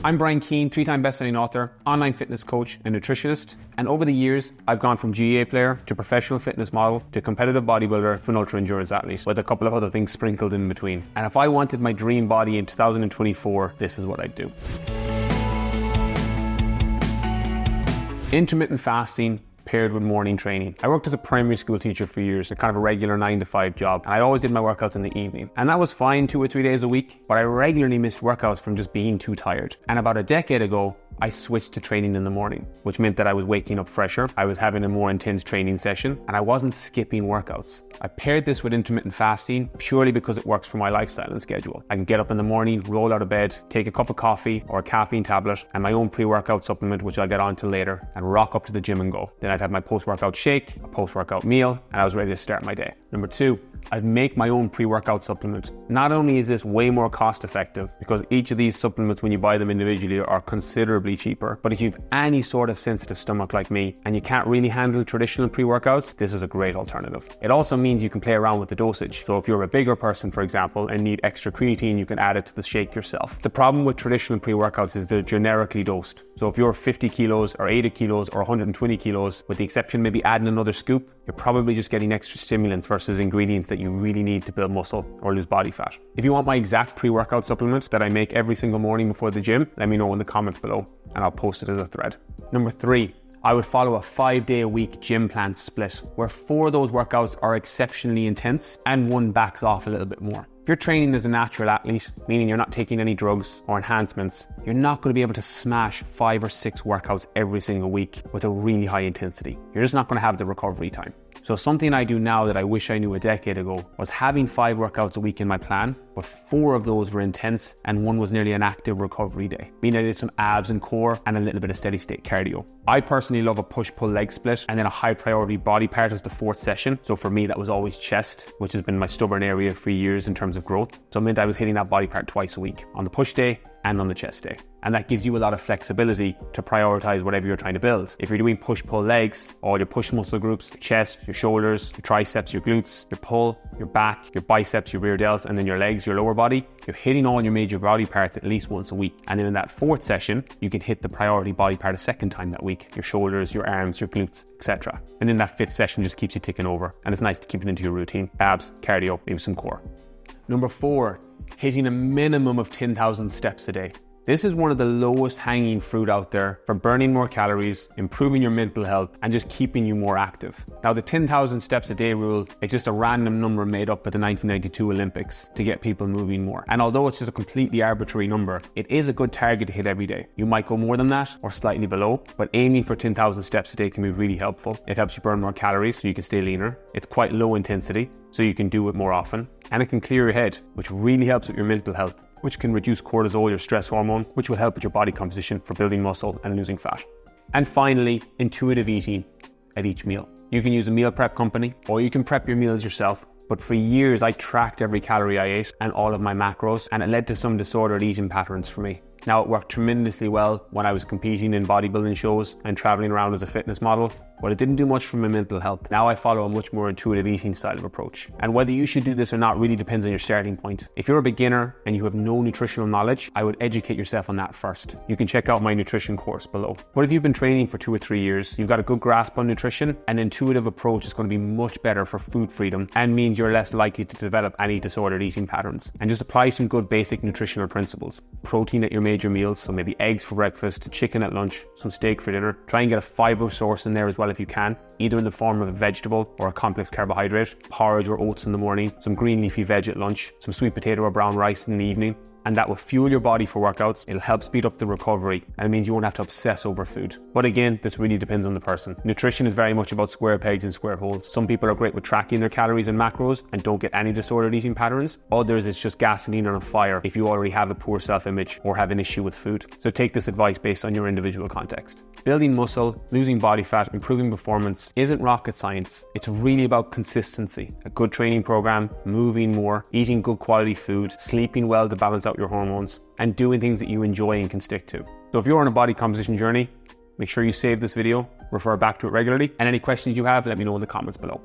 I'm Brian Keane, 3-time best-selling author, online fitness coach and nutritionist. And over the years, I've gone from GA player to professional fitness model to competitive bodybuilder to an ultra endurance athlete with a couple of other things sprinkled in between. And if I wanted my dream body in 2024, this is what I'd do. Intermittent fasting paired with morning training. I worked as a primary school teacher for years, a kind of a regular 9-to-5 job, and I always did my workouts in the evening. And that was fine 2 or 3 days a week, but I regularly missed workouts from just being too tired. And about a decade ago, I switched to training in the morning, which meant that I was waking up fresher, I was having a more intense training session, and I wasn't skipping workouts. I paired this with intermittent fasting purely because it works for my lifestyle and schedule. I can get up in the morning, roll out of bed, take a cup of coffee or a caffeine tablet and my own pre-workout supplement, which I'll get onto later, and rock up to the gym and go. Then I'd have my post-workout shake, a post-workout meal, and I was ready to start my day. Number 2, I'd make my own pre-workout supplement. Not only is this way more cost effective because each of these supplements, when you buy them individually, are considerably cheaper, but if you have any sort of sensitive stomach like me and you can't really handle traditional pre-workouts, this is a great alternative. It also means you can play around with the dosage. So if you're a bigger person, for example, and need extra creatine, you can add it to the shake yourself. The problem with traditional pre-workouts is they're generically dosed. So if you're 50 kilos or 80 kilos or 120 kilos, with the exception maybe adding another scoop, you're probably just getting extra stimulants versus ingredients that you really need to build muscle or lose body fat. If you want my exact pre-workout supplement that I make every single morning before the gym, let me know in the comments below and I'll post it as a thread. Number 3, I would follow a 5-day-a-week gym plan split where 4 of those workouts are exceptionally intense and 1 backs off a little bit more. If you're training as a natural athlete, meaning you're not taking any drugs or enhancements, you're not going to be able to smash 5 or 6 workouts every single week with a really high intensity. You're just not going to have the recovery time. So something I do now that I wish I knew a decade ago was having 5 workouts a week in my plan, but 4 of those were intense and 1 was nearly an active recovery day, meaning I did some abs and core and a little bit of steady state cardio. I personally love a push-pull leg split and then a high priority body part as the 4th session. So for me, that was always chest, which has been my stubborn area for years in terms of growth. So it meant I was hitting that body part twice a week, on the push day and on the chest day. And that gives you a lot of flexibility to prioritize whatever you're trying to build. If you're doing push-pull legs, all your push muscle groups, your chest, your shoulders, your triceps, your glutes, your pull, your back, your biceps, your rear delts, and then your legs, your lower body, you're hitting all your major body parts at least once a week. And then in that 4th session, you can hit the priority body part a second time that week, your shoulders, your arms, your glutes, etc. And then that 5th session just keeps you ticking over. And it's nice to keep it into your routine. Abs, cardio, maybe some core. Number 4, hitting a minimum of 10,000 steps a day. This is one of the lowest hanging fruit out there for burning more calories, improving your mental health, and just keeping you more active. Now, the 10,000 steps a day rule is just a random number made up at the 1992 Olympics to get people moving more. And although it's just a completely arbitrary number, it is a good target to hit every day. You might go more than that or slightly below, but aiming for 10,000 steps a day can be really helpful. It helps you burn more calories so you can stay leaner. It's quite low intensity, so you can do it more often. And it can clear your head, which really helps with your mental health, which can reduce cortisol, your stress hormone, which will help with your body composition for building muscle and losing fat. And finally, intuitive eating at each meal. You can use a meal prep company or you can prep your meals yourself. But for years, I tracked every calorie I ate and all of my macros, and it led to some disordered eating patterns for me. Now, it worked tremendously well when I was competing in bodybuilding shows and traveling around as a fitness model, but it didn't do much for my mental health. Now I follow a much more intuitive eating style of approach. And whether you should do this or not really depends on your starting point. If you're a beginner and you have no nutritional knowledge, I would educate yourself on that first. You can check out my nutrition course below. But if you've been training for 2 or 3 years, you've got a good grasp on nutrition, an intuitive approach is going to be much better for food freedom and means you're less likely to develop any disordered eating patterns. And just apply some good basic nutritional principles. Protein at your major meals, so maybe eggs for breakfast, chicken at lunch, some steak for dinner. Try and get a fiber source in there as well if you can, either in the form of a vegetable or a complex carbohydrate, porridge or oats in the morning, some green leafy veg at lunch, some sweet potato or brown rice in the evening. And that will fuel your body for workouts. It'll help speed up the recovery, and it means you won't have to obsess over food. But again, this really depends on the person. Nutrition is very much about square pegs and square holes. Some people are great with tracking their calories and macros and don't get any disordered eating patterns. Others, it's just gasoline on a fire if you already have a poor self-image or have an issue with food. So take this advice based on your individual context. Building muscle, losing body fat, improving performance isn't rocket science. It's really about consistency, a good training program, moving more, eating good quality food, sleeping well to balance out your hormones, and doing things that you enjoy and can stick to. So if you're on a body composition journey, make sure you save this video, refer back to it regularly, and any questions you have, let me know in the comments below.